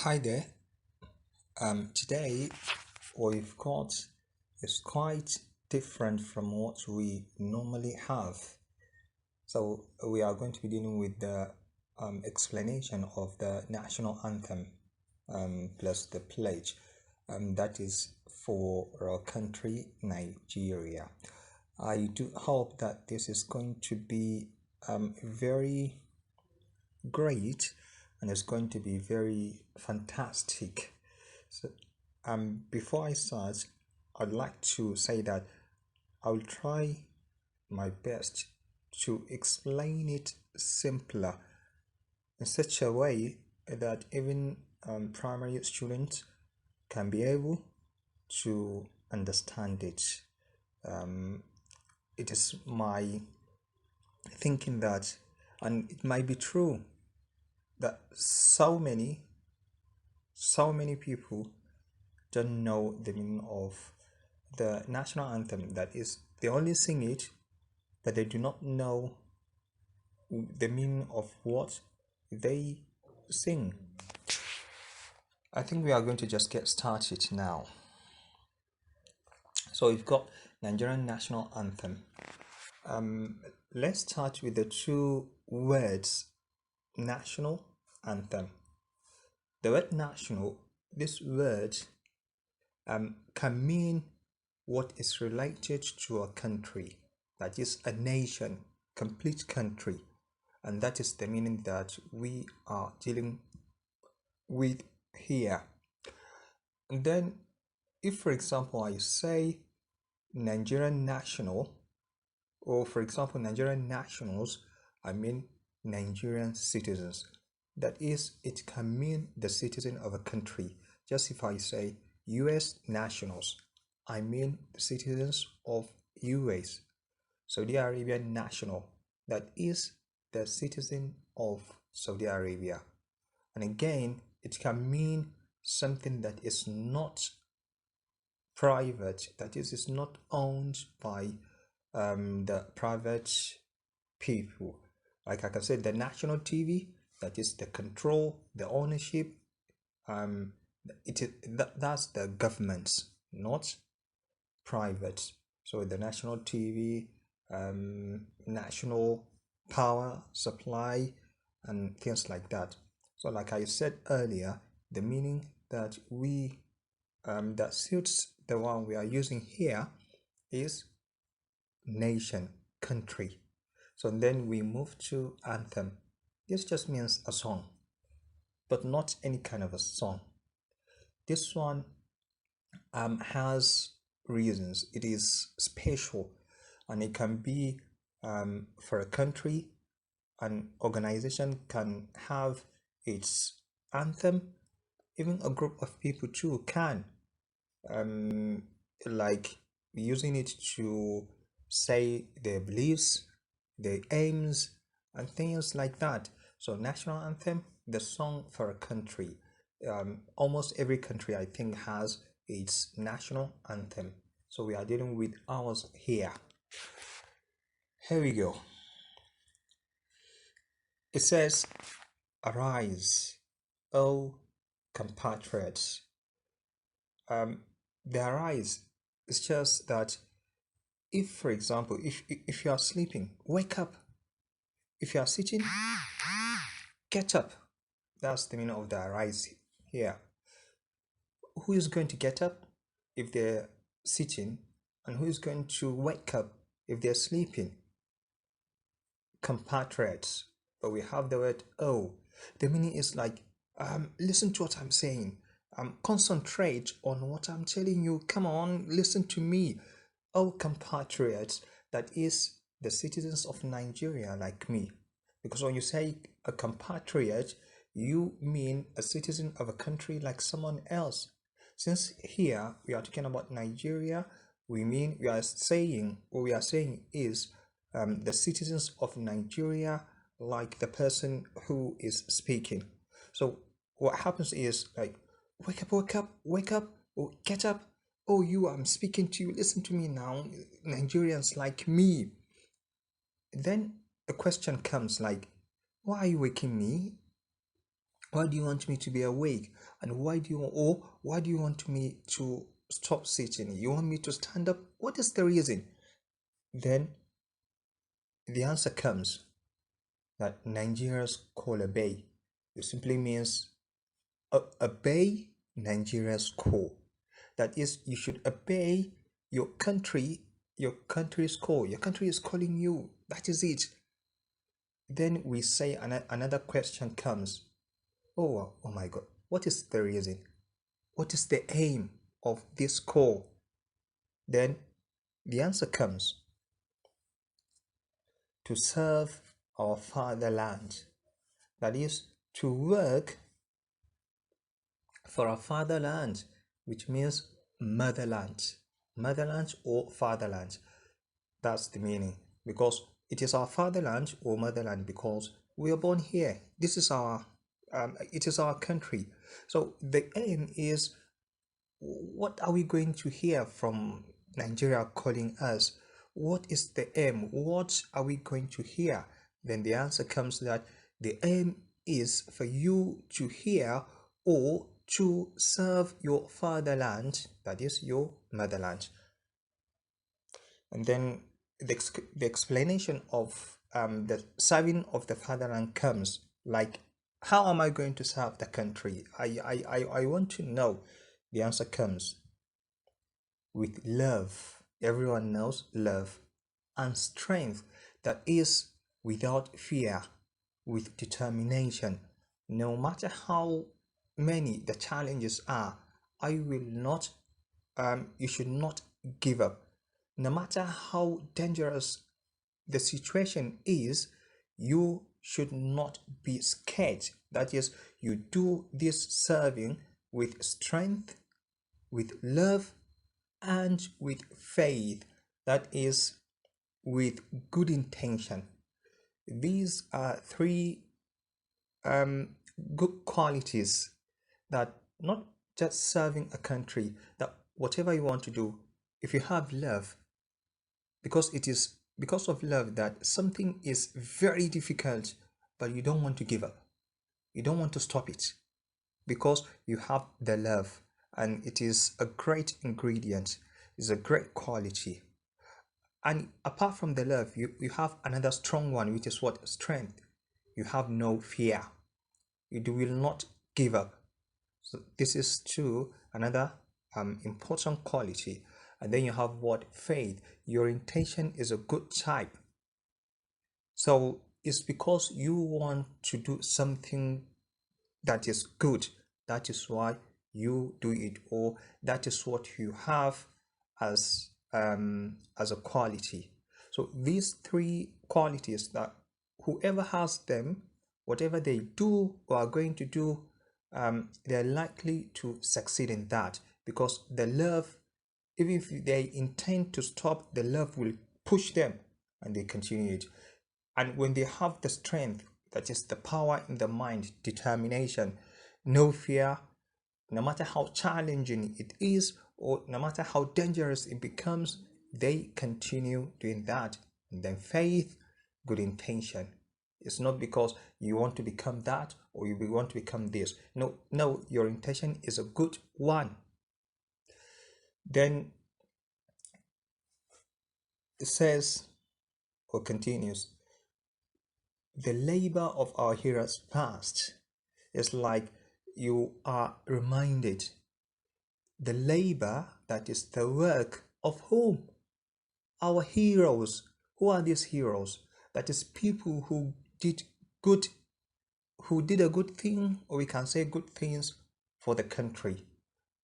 Hi there. Today we've got is quite different from what we normally have. So we are going to be dealing with the explanation of the national anthem plus the pledge. That is for our country, Nigeria. I do hope that this is going to be very great and it's going to be very fantastic. So, before I start, I'd like to say that I'll try my best to explain it simpler in such a way that even primary students can be able to understand it. Um, it is my thinking that, and it might be true, that so many people don't know the meaning of the national anthem. That is, they only sing it, but they do not know the meaning of what they sing. I think we are going to just get started now. So we've got Nigerian national anthem. Let's start with the two words national anthem. The word national, this word can mean what is related to a country, that is a nation, complete country, and that is the meaning that we are dealing with here. And then, if for example I say Nigerian national, or for example Nigerian nationals, I mean Nigerian citizens. That is, it can mean the citizen of a country. Just if I say US nationals, I mean the citizens of US. Saudi Arabian national, that is the citizen of Saudi Arabia. And again, it can mean something that is not private, that is not owned by the private people. Like I can say, the national TV, that is the control, the ownership. That's the government's, not private. So the national TV, national power supply, and things like that. So, like I said earlier, the meaning that that suits the one we are using here is nation, country. So then we move to anthem. This just means a song, but not any kind of a song. This one has reasons. It is special, and it can be for a country. An organization can have its anthem. Even a group of people too can, like using it to say their beliefs, their aims, and things like that. So, national anthem, the song for a country. Almost every country, I think, has its national anthem. So, we are dealing with ours here. Here we go. It says, "Arise, O compatriots." The arise is just that if, for example, if you are sleeping, wake up. If you are sitting, get up. That's the meaning of the arise here. Who is going to get up if they're sitting, and who is going to wake up if they're sleeping? Compatriots. But we have the word "oh." The meaning is like, listen to what I'm saying. Concentrate on what I'm telling you. Come on, listen to me. Oh, compatriots, that is the citizens of Nigeria like me. Because when you say a compatriot, you mean a citizen of a country like someone else. Since here we are talking about Nigeria, we are saying, what we are saying is the citizens of Nigeria, like the person who is speaking. So what happens is like, wake up, wake up, wake up, oh, get up. Oh, you, I'm speaking to you. Listen to me now. Nigerians like me. Then the question comes like, why are you waking me? Why do you want me to be awake? And why do you want me to stop sitting? You want me to stand up? What is the reason? Then the answer comes that Nigeria's call obey. It simply means obey Nigeria's call. That is, you should obey your country, your country's call. Your country is calling you. That is it. Then we say another question comes. Oh my God. What is the reason? What is the aim of this call? Then the answer comes to serve our fatherland. That is, to work for our fatherland, which means motherland. Motherland or fatherland. That's the meaning. Because it is our fatherland or motherland because we are born here. This is it is our country. So the aim is, what are we going to hear from Nigeria calling us? What is the aim? What are we going to hear? Then the answer comes that the aim is for you to hear or to serve your fatherland, that is your motherland. And then the explanation of the serving of the fatherland comes like, how am I going to serve the country? I want to know. The answer comes with love. Everyone knows love and strength, that is without fear, with determination. No matter how many the challenges are, I will not, you should not give up. No matter how dangerous the situation is, you should not be scared. That is, you do this serving with strength, with love, and with faith. That is, with good intention. These are three um, good qualities that not just serving a country, that whatever you want to do, if you have love, because it is because of love that something is very difficult, but you don't want to give up. You don't want to stop it because you have the love, and it is a great ingredient, it's a great quality. And apart from the love, you have another strong one, which is what? Strength. You have no fear. You will not give up. So this is too another important quality. And then you have what? Faith. Your intention is a good type. So it's because you want to do something that is good. That is why you do it, or that is what you have as a quality. So these three qualities, that whoever has them, whatever they do or are going to do, they're likely to succeed in that, because the love, even if they intend to stop, the love will push them and they continue it. And when they have the strength, that is the power in the mind, determination, no fear, no matter how challenging it is or no matter how dangerous it becomes, they continue doing that. And then faith, good intention. It's not because you want to become that or you want to become this. No, no, your intention is a good one. Then it says or continues, the labor of our heroes past is like you are reminded the labor, that is the work of whom? Our heroes. Who are these heroes? That is people who did good, who did a good thing, or we can say good things for the country.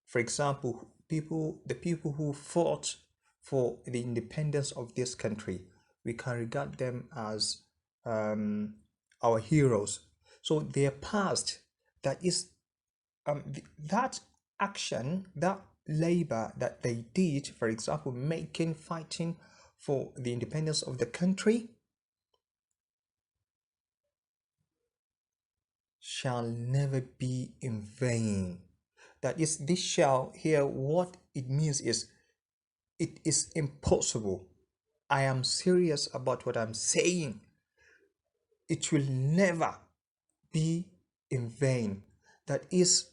For example, the people who fought for the independence of this country, we can regard them as our heroes. So their past, that is that action, that labor that they did, for example, fighting for the independence of the country, shall never be in vain. That is, this shall here, what it means is, it is impossible. I am serious about what I'm saying. It will never be in vain. That is,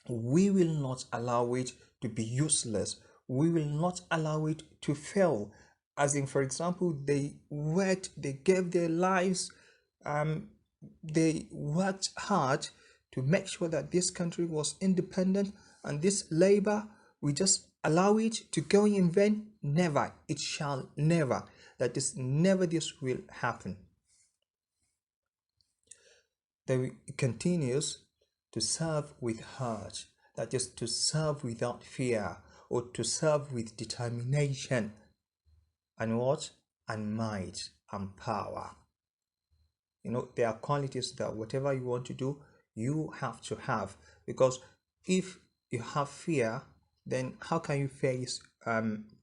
we will not allow it to be useless. We will not allow it to fail. As in, for example, they worked, they gave their lives, um, they worked hard to make sure that this country was independent, and this labor, we just allow it to go in vain. Never, it shall never. That is, never this will happen. Then it continues to serve with heart, that is, to serve without fear, or to serve with determination, and what? And might and power. There are qualities that whatever you want to do, you have to have. Because if you have fear, then how can you face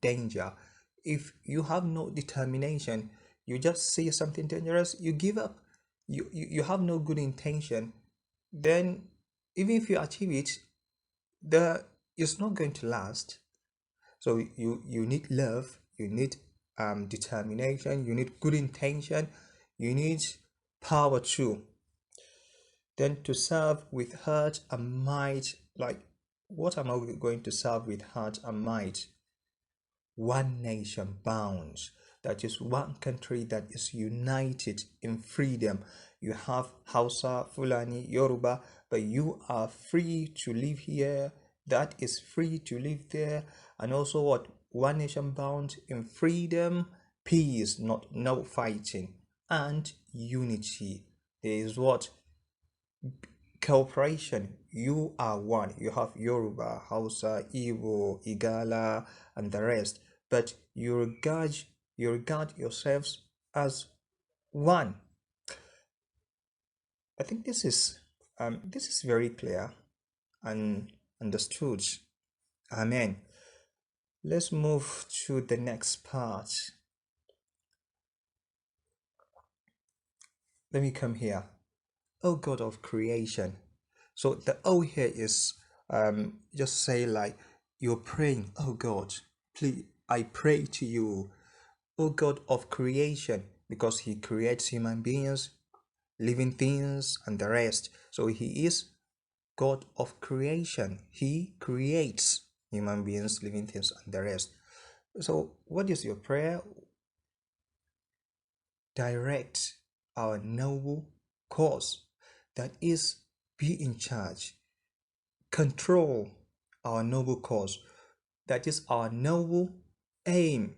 danger? If you have no determination, you just see something dangerous, you give up. You have no good intention, then even if you achieve it, it's not going to last. So you need love, you need determination, you need good intention, you need power too. Then to serve with heart and might, like, what am I going to serve with heart and might? One nation bound, that is one country that is united in freedom. You have Hausa, Fulani, Yoruba, but you are free to live here, that is free to live there. And also what? One nation bound in freedom, peace, not no fighting, and unity. There is what? Cooperation. You are one. You have Yoruba, Hausa, Igbo, Igala, and the rest, but you regard yourselves as one. I think this is very clear and understood. Amen. Let's move to the next part. Let me come here. O God of creation. So the O here is just say like you're praying, oh God, please, I pray to you, O God of creation, because He creates human beings, living things, and the rest. So He is God of creation. He creates human beings, living things, and the rest. So what is your prayer? Direct our noble cause, that is, be in charge, control our noble cause, that is our noble aim.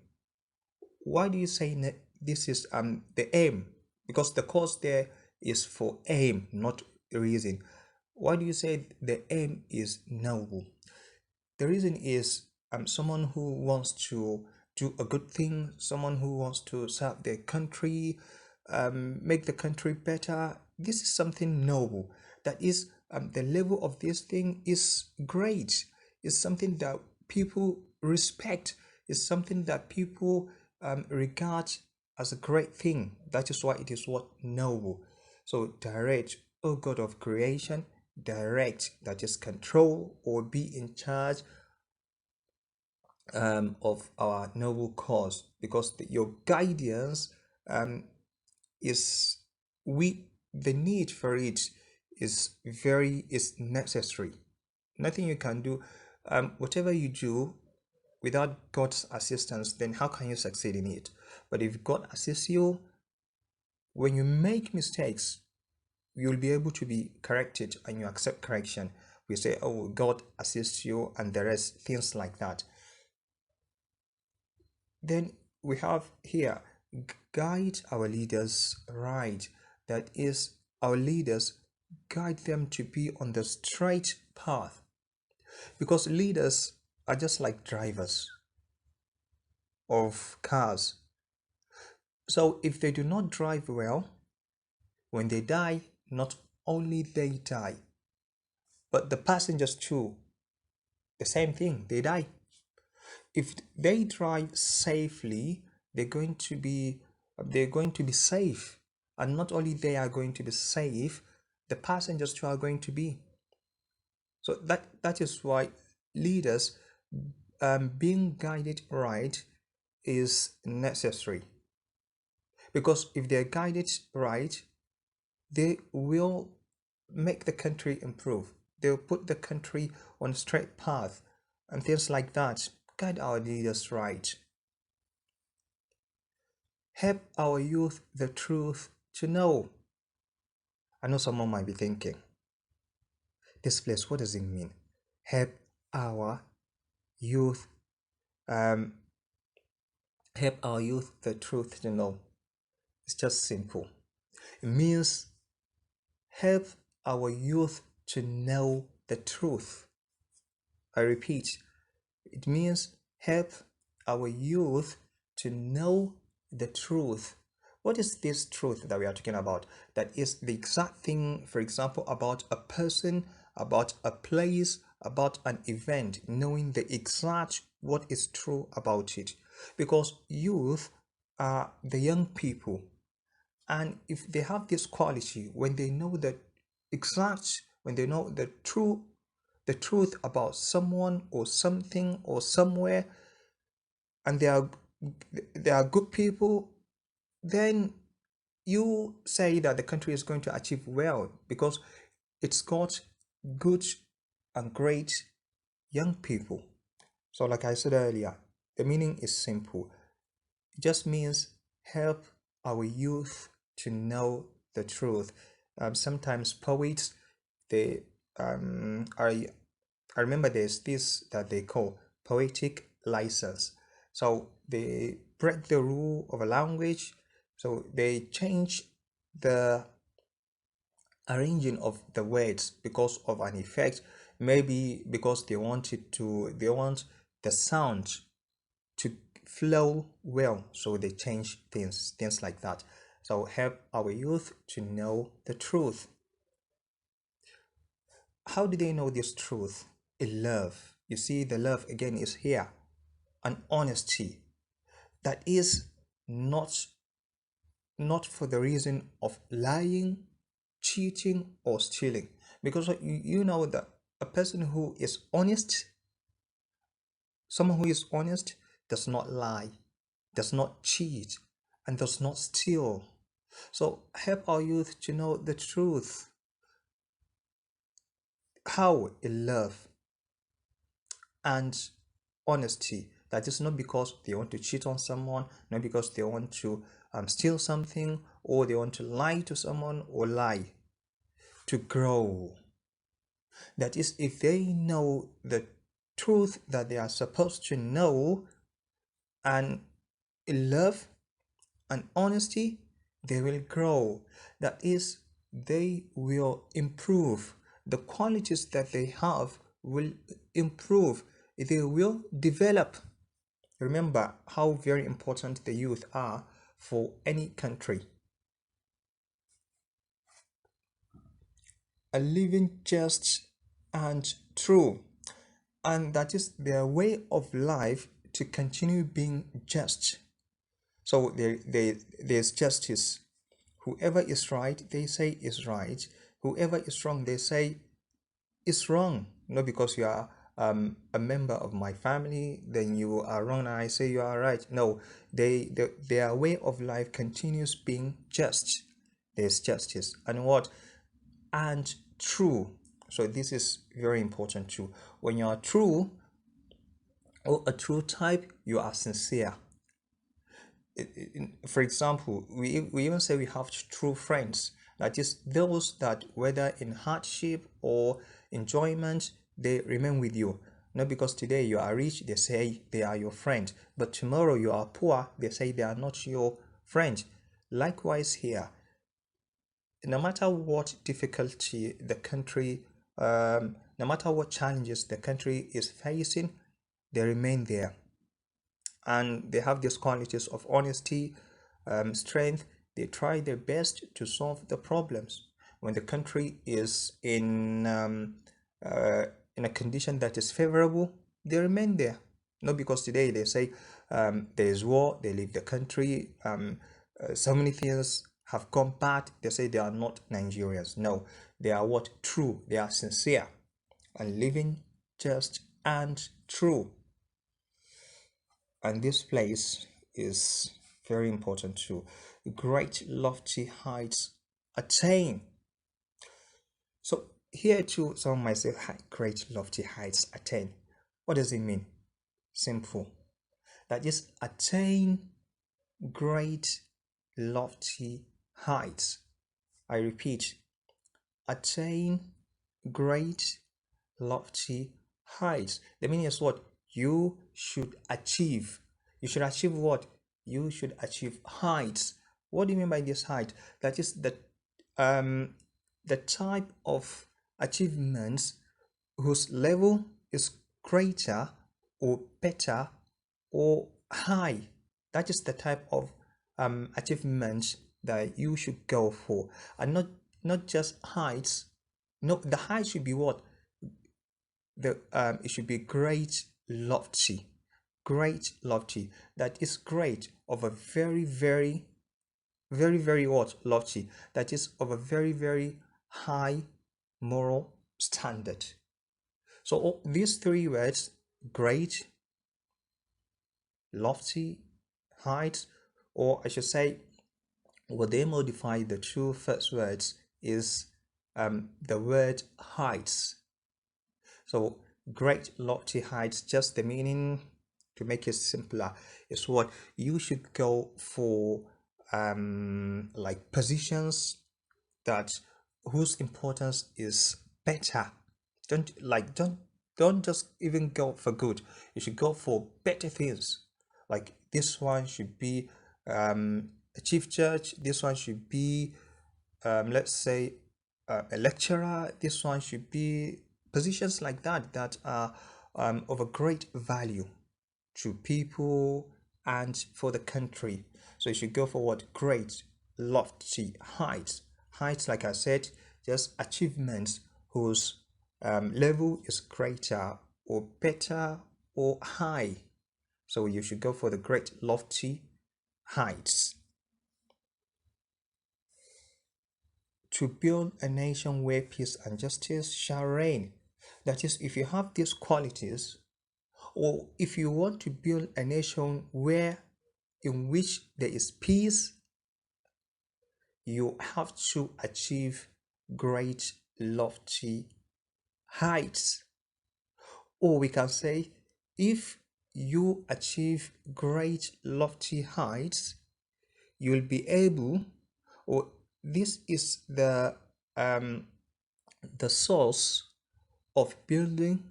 Why do you say this is the aim? Because the cause there is for aim, not reason. Why do you say the aim is noble? The reason is someone who wants to do a good thing, someone who wants to serve their country, make the country better. This is something noble. That is, the level of this thing is great. It's something that people respect. It's something that people regard as a great thing. That is why it is what? Noble. So direct, O God of creation, direct, that is control or be in charge of our noble cause, because your guidance is the need for it is necessary. Nothing you can do, whatever you do without God's assistance, then how can you succeed in it? But if God assists you, when you make mistakes, you'll be able to be corrected and you accept correction. We say, oh, God assists you, and the rest, things like that. Then we have here, guide our leaders right. That is, our leaders, guide them to be on the straight path. Because leaders are just like drivers of cars. So if they do not drive well, when they die, not only they die, but the passengers too, the same thing, they die. If they drive safely, they're going to be safe, and not only they are going to be safe, the passengers too are going to be. So that is why leaders being guided right is necessary, because if they're guided right, they will make the country improve. They'll put the country on a straight path and things like that. Guide our leaders right. Help our youth the truth to know. I know someone might be thinking, this place, what does it mean? Help our youth, um, help our youth the truth to know. It's just simple. It means help our youth to know the truth. I repeat, it means help our youth to know the truth. What is this truth that we are talking about? That is the exact thing, for example, about a person, about a place, about an event, knowing the exact what is true about it. Because youth are the young people, and if they have this quality, when they know the exact, when they know the truth about someone or something or somewhere, and they are good people, then you say that the country is going to achieve well because it's got good and great young people. So like I said earlier, the meaning is simple. It just means help our youth to know the truth. Sometimes poets, they are. I remember there's this that they call poetic license. So they break the rule of a language. So they change the arranging of the words because of an effect. Maybe because they want the sound to flow well, so they change things like that. So help our youth to know the truth. How do they know this truth? In love. You see, the love again is here. An honesty that is not not for the reason of lying, cheating, or stealing. Because you know that a person who is honest, someone who is honest, does not lie, does not cheat, and does not steal. So help our youth to know the truth. How? In love and honesty. That is not because they want to cheat on someone, not because they want to steal something, or they want to lie to someone or lie. To grow. That is, if they know the truth that they are supposed to know, and in love and honesty, they will grow. That is, they will improve. The qualities that they have will improve. They will develop. Remember how very important the youth are for any country. A living just and true, and that is their way of life to continue being just. So there's justice. Whoever is right, they say is right. Whoever is wrong, they say is wrong. Not because you are a member of my family, then you are wrong, and I say you are right. No, their way of life continues being just. There's justice and what and true. So this is very important too. When you are true or a true type, you are sincere. For example, we even say we have true friends. That is those that whether in hardship or enjoyment, they remain with you. Not because today you are rich, they say they are your friend, but tomorrow you are poor, they say they are not your friend. Likewise here, no matter what difficulty the country, no matter what challenges the country is facing, they remain there, and they have these qualities of honesty, strength. They try their best to solve the problems. When the country is in a condition that is favorable, they remain there. Not because today they say there is war, they leave the country. So many things have gone bad. They say they are not Nigerians. No, they are what? True. They are sincere and living just and true. And this place is very important too. Great lofty heights attain. So here too, some might say great lofty heights attain. What does it mean? Simple. That is attain great lofty heights. I repeat, attain great lofty heights. The meaning is what? You should achieve. You should achieve what? You should achieve heights. What do you mean by this height? That is the type of achievements whose level is greater or better or high. That is the type of achievements that you should go for, and not just heights. No, the height should be what? The it should be great lofty, great lofty. That is great of a very very what? Lofty. That is of a very high moral standard. So these three words, great, lofty, height, or I should say, what they modify the two first words is the word heights. So great lofty heights, just the meaning, to make it simpler, is what you should go for, like positions that whose importance is better. Don't just even go for good. You should go for better things. Like this one should be a chief judge. This one should be let's say a lecturer. This one should be positions like that that are of a great value to people and for the country. So you should go for what? Great lofty heights. Heights, like I said, just achievements whose level is greater or better or high. So you should go for the great lofty heights. To build a nation where peace and justice shall reign. That is, if you have these qualities, or if you want to build a nation where in which there is peace, you have to achieve great lofty heights. Or we can say, if you achieve great lofty heights, you'll be able, or this is the source of building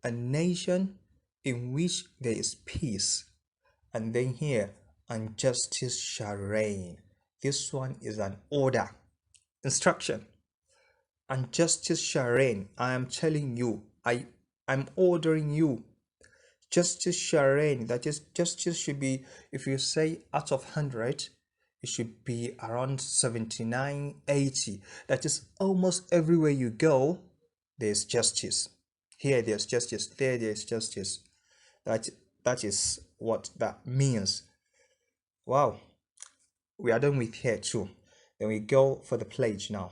a nation in which there is peace. And then here, and justice shall reign. This one is an order, instruction. And justice shall reign. I am telling you, I'm ordering you. Justice shall reign. That is, justice should be, if you say out of 100, it should be around 79, 80. That is, almost everywhere you go, there's justice. Here there's justice, there's justice. That is what that means. Wow, we are done with here too. Then we go for the pledge now.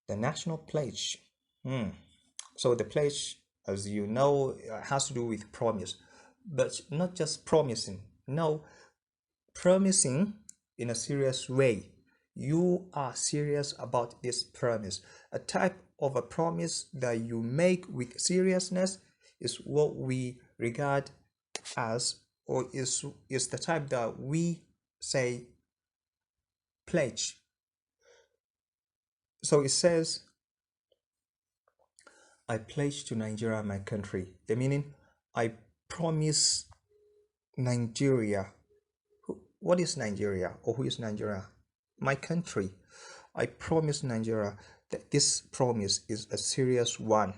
The national pledge. So the pledge, as you know, has to do with promise, but not just promising. No, promising in a serious way. You are serious about this promise. A type of a promise that you make with seriousness is what we regard as, or is the type that we say pledge. So it says, I pledge to Nigeria, my country. The meaning, I promise Nigeria. What is Nigeria, or who is Nigeria? My country. I promise Nigeria that this promise is a serious one.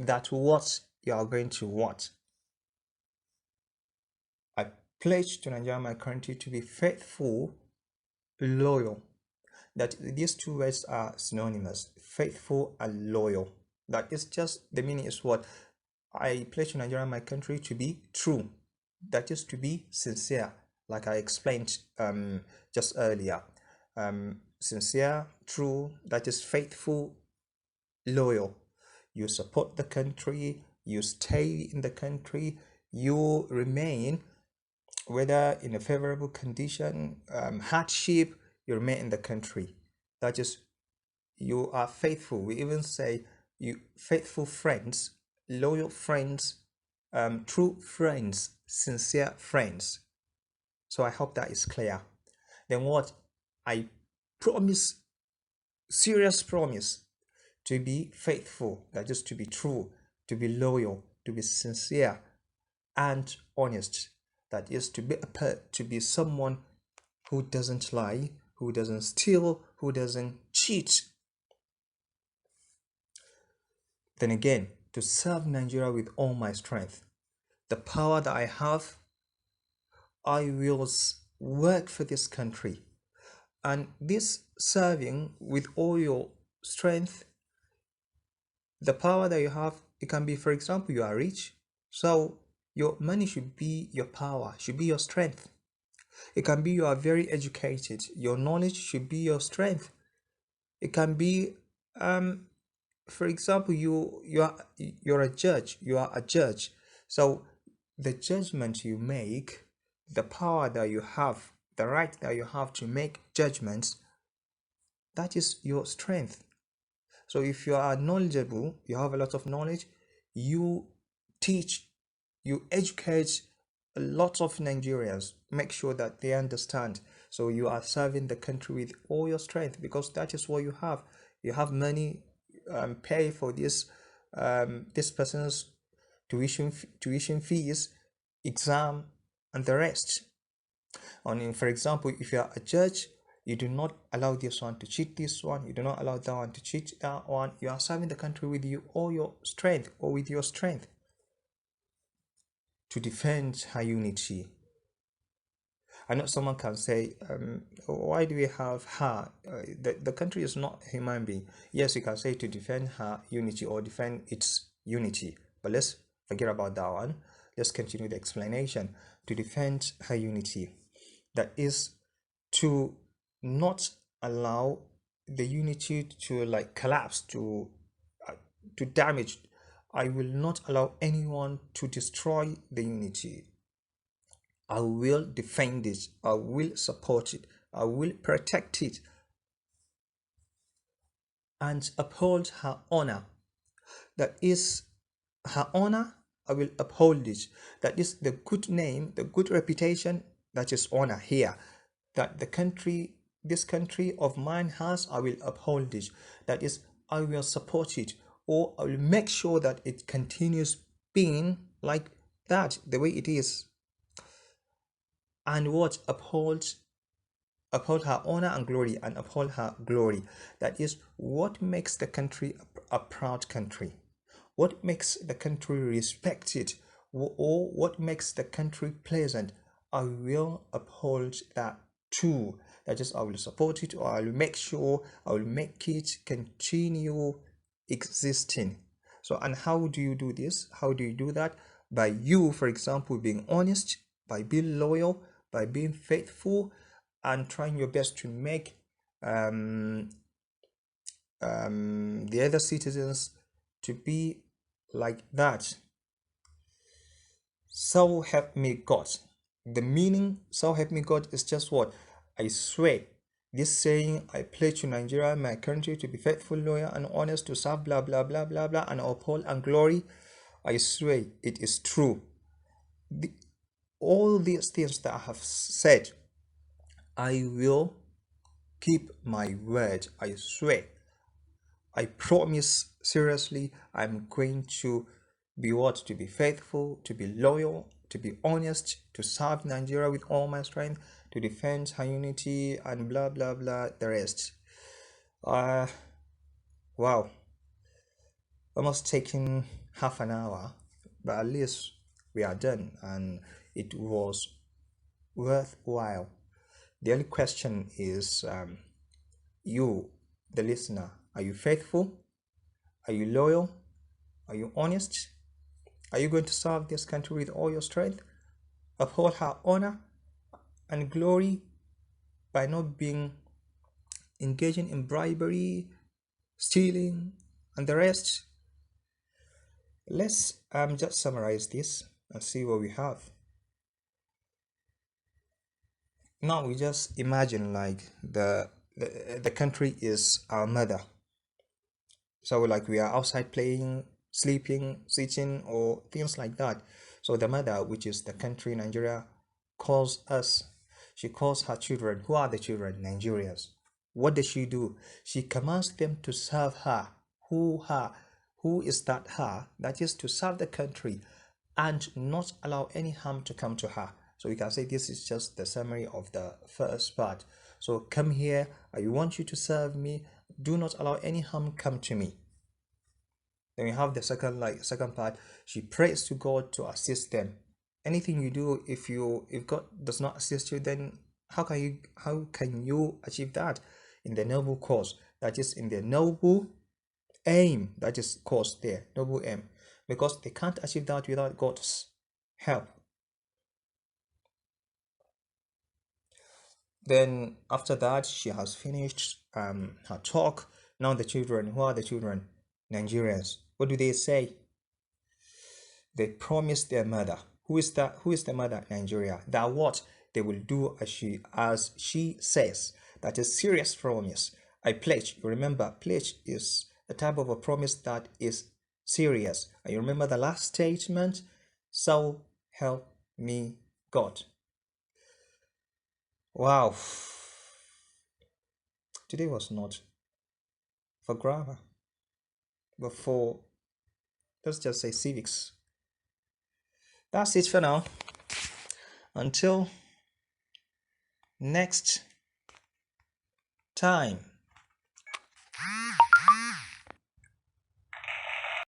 That what you are going to what? I pledge to Nigeria, my country, to be faithful, loyal. That these two words are synonymous, faithful and loyal. That is just, the meaning is what? I pledge to Nigeria, my country, to be true. That is to be sincere, like I explained just earlier. Sincere, true, that is faithful, loyal. You support the country, you stay in the country, you remain, whether in a favorable condition, hardship, you remain in the country. That is, you are faithful. We even say you faithful friends, loyal friends, true friends, sincere friends. So I hope that is clear. Then what? I promise, serious promise, to be faithful, that is to be true, to be loyal, to be sincere and honest. That is to be someone who doesn't lie, who doesn't steal, who doesn't cheat. Then again, to serve Nigeria with all my strength. The power that I have, I will work for this country. And this serving with all your strength, the power that you have, it can be, for example, you are rich. So your money should be your power, should be your strength. It can be you are very educated. Your knowledge should be your strength. It can be, for example, you're a judge. You are a judge. So the judgment you make, the power that you have, the right that you have to make judgments, that is your strength. So if you are knowledgeable, you have a lot of knowledge, you teach, you educate a lot of Nigerians, make sure that they understand. So you are serving the country with all your strength, because that is what you have. You have money, pay for this person's tuition fees, exam, and the rest. And for example, if you are a judge, you do not allow this one to cheat this one, you do not allow that one to cheat that one. You are serving the country with you all your strength, or with your strength, to defend her unity. I know someone can say, why do we have her? The country is not a human being. Yes, you can say to defend her unity or defend its unity, but let's forget about that one. Let's continue the explanation. To defend her unity, that is to not allow the unity to like collapse, to damage. I will not allow anyone to destroy the unity. I will defend it. I will support it. I will protect it and uphold her honor. That is her honor. I will uphold it. That is the good name, the good reputation. That is honor here. That this country of mine has, I will uphold it. That is, I will support it, or I will make sure that it continues being like that, the way it is. And what uphold her honor and glory, and uphold her glory. That is what makes the country a proud country, what makes the country respected, or what makes the country pleasant. I will uphold that too. That is, I will support it, or I will make sure, I will make it continue existing. So, and how do you do this? How do you do that? By you, for example, being honest, by being loyal, by being faithful, and trying your best to make the other citizens to be like that. So help me God. The meaning, so help me God, is just what? I swear. This saying, I pledge to Nigeria, my country, to be faithful, loyal, and honest, to serve blah blah blah blah blah, and uphold and glory. I swear it is true. All these things that I have said, I will keep my word. I swear. I promise, seriously, I'm going to be what? To be faithful, to be loyal, to be honest, to serve Nigeria with all my strength, to defend her unity, and blah blah blah, the rest. Wow. Almost taking half an hour, but at least we are done, and it was worthwhile. The only question is, you, the listener, are you faithful? Are you loyal? Are you honest? Are you going to serve this country with all your strength? Uphold her honor and glory by not being engaging in bribery, stealing, and the rest. Let's just summarize this and see what we have. Now we just imagine like the country is our mother. So like we are outside playing, sleeping, sitting, or things like that. So the mother, which is the country Nigeria, calls us. She calls her children. Who are the children? Nigerians. What does she do? She commands them to serve her. Her? Who is that her? That is to serve the country and not allow any harm to come to her. So we can say this is just the summary of the first part. So come here, I want you to serve me. Do not allow any harm come to me. Then we have the second part. She prays to God to assist them. Anything you do, if God does not assist you, then how can you achieve that? In the noble cause, that is in the noble aim, that is cause there, noble aim, because they can't achieve that without God's help. Then after that, she has finished her talk. Now the children, who are the children? Nigerians. What do they say? They promise their mother. Who is that? Who is the mother? Nigeria. That what they will do as she says. That is serious promise. I pledge. You remember, pledge is a type of a promise that is serious. And you remember the last statement? So help me God. Wow. Today was not for grammar, but for, let's just say, civics. That's it for now. Until next time.